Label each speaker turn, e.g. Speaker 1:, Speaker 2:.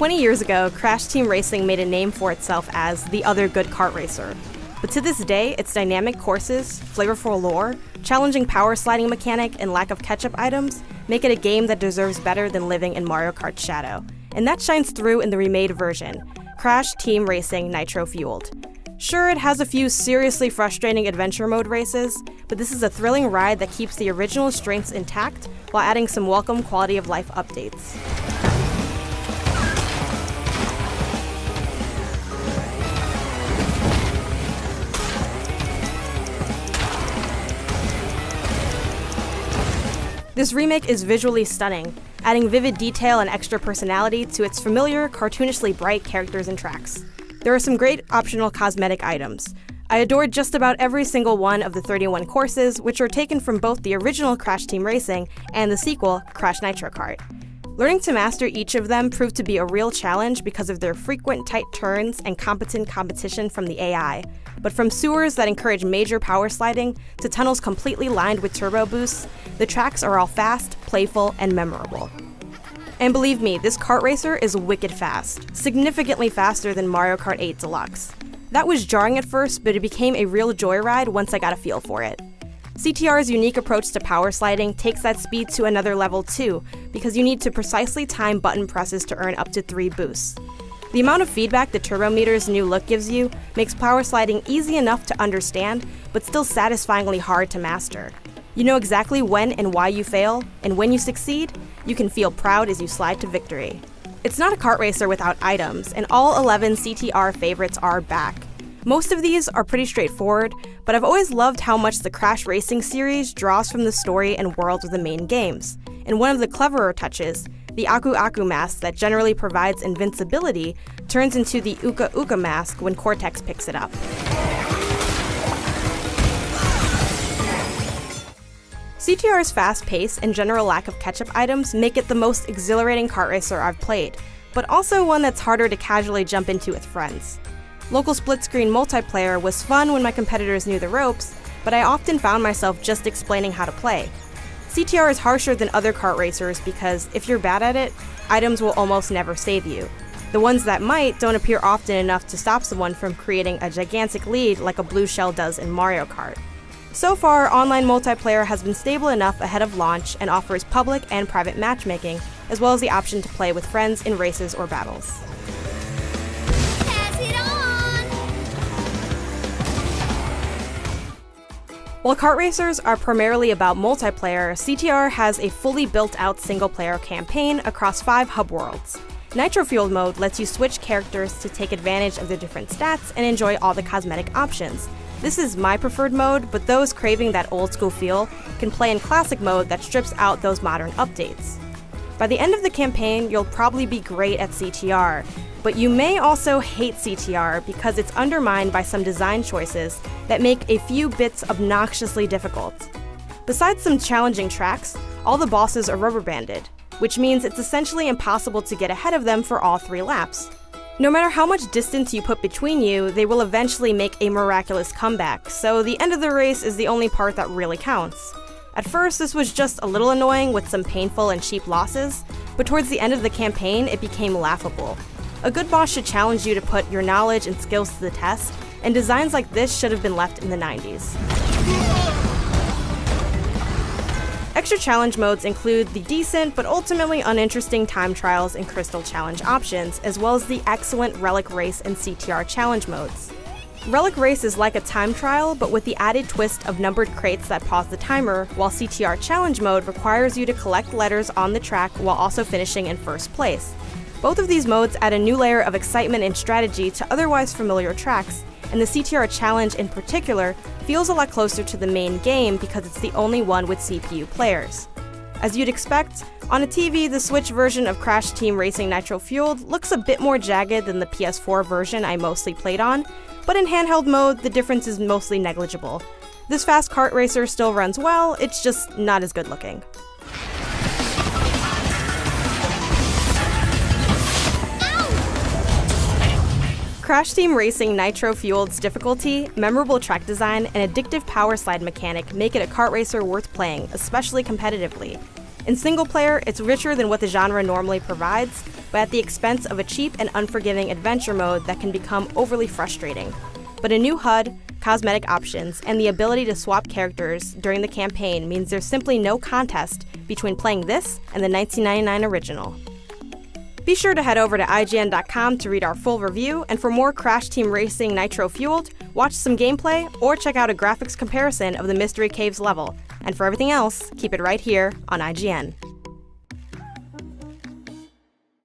Speaker 1: 20 years ago, Crash Team Racing made a name for itself as the other good kart racer. But to this day, its dynamic courses, flavorful lore, challenging power sliding mechanic, and lack of catch-up items make it a game that deserves better than living in Mario Kart's shadow. And that shines through in the remade version, Crash Team Racing Nitro-Fueled. Sure, it has a few seriously frustrating adventure mode races, but this is a thrilling ride that keeps the original strengths intact while adding some welcome quality of life updates. This remake is visually stunning, adding vivid detail and extra personality to its familiar, cartoonishly bright characters and tracks. There are some great optional cosmetic items. I adored just about every single one of the 31 courses, which are taken from both the original Crash Team Racing and the sequel, Crash Nitro Kart. Learning to master each of them proved to be a real challenge because of their frequent tight turns and competent competition from the AI. But from sewers that encourage major power sliding to tunnels completely lined with turbo boosts, the tracks are all fast, playful, and memorable. And believe me, this kart racer is wicked fast, significantly faster than Mario Kart 8 Deluxe. That was jarring at first, but it became a real joyride once I got a feel for it. CTR's unique approach to power sliding takes that speed to another level too, because you need to precisely time button presses to earn up to 3 boosts. The amount of feedback the Turbo Meter's new look gives you makes power sliding easy enough to understand, but still satisfyingly hard to master. You know exactly when and why you fail, and when you succeed, you can feel proud as you slide to victory. It's not a kart racer without items, and all 11 CTR favorites are back. Most of these are pretty straightforward, but I've always loved how much the Crash Racing series draws from the story and world of the main games. And one of the cleverer touches, the Aku Aku mask that generally provides invincibility, turns into the Uka Uka mask when Cortex picks it up. CTR's fast pace and general lack of catch-up items make it the most exhilarating kart racer I've played, but also one that's harder to casually jump into with friends. Local split-screen multiplayer was fun when my competitors knew the ropes, but I often found myself just explaining how to play. CTR is harsher than other kart racers because if you're bad at it, items will almost never save you. The ones that might don't appear often enough to stop someone from creating a gigantic lead like a blue shell does in Mario Kart. So far, online multiplayer has been stable enough ahead of launch and offers public and private matchmaking, as well as the option to play with friends in races or battles.
Speaker 2: Pass it on!
Speaker 1: While kart racers are primarily about multiplayer, CTR has a fully built-out single-player campaign across 5 hub worlds. Nitro-Fueled mode lets you switch characters to take advantage of their different stats and enjoy all the cosmetic options. This is my preferred mode, but those craving that old-school feel can play in classic mode that strips out those modern updates. By the end of the campaign, you'll probably be great at CTR, but you may also hate CTR because it's undermined by some design choices that make a few bits obnoxiously difficult. Besides some challenging tracks, all the bosses are rubber banded, which means it's essentially impossible to get ahead of them for all 3 laps. No matter how much distance you put between you, they will eventually make a miraculous comeback, so the end of the race is the only part that really counts. At first, this was just a little annoying with some painful and cheap losses, but towards the end of the campaign, it became laughable. A good boss should challenge you to put your knowledge and skills to the test, and designs like this should have been left in the 90s. Extra challenge modes include the decent but ultimately uninteresting time trials and crystal challenge options, as well as the excellent Relic Race and CTR challenge modes. Relic Race is like a time trial, but with the added twist of numbered crates that pause the timer, while CTR challenge mode requires you to collect letters on the track while also finishing in first place. Both of these modes add a new layer of excitement and strategy to otherwise familiar tracks, and the CTR challenge in particular feels a lot closer to the main game because it's the only one with CPU players. As you'd expect, on a TV, the Switch version of Crash Team Racing Nitro-Fueled looks a bit more jagged than the PS4 version I mostly played on, but in handheld mode, the difference is mostly negligible. This fast kart racer still runs well, it's just not as good looking. Crash Team Racing Nitro-Fueled's difficulty, memorable track design, and addictive power slide mechanic make it a kart racer worth playing, especially competitively. In single player, it's richer than what the genre normally provides, but at the expense of a cheap and unforgiving adventure mode that can become overly frustrating. But a new HUD, cosmetic options, and the ability to swap characters during the campaign means there's simply no contest between playing this and the 1999 original. Be sure to head over to IGN.com to read our full review, and for more Crash Team Racing Nitro-Fueled, watch some gameplay or check out a graphics comparison of the Mystery Caves level. And for everything else, keep it right here on IGN.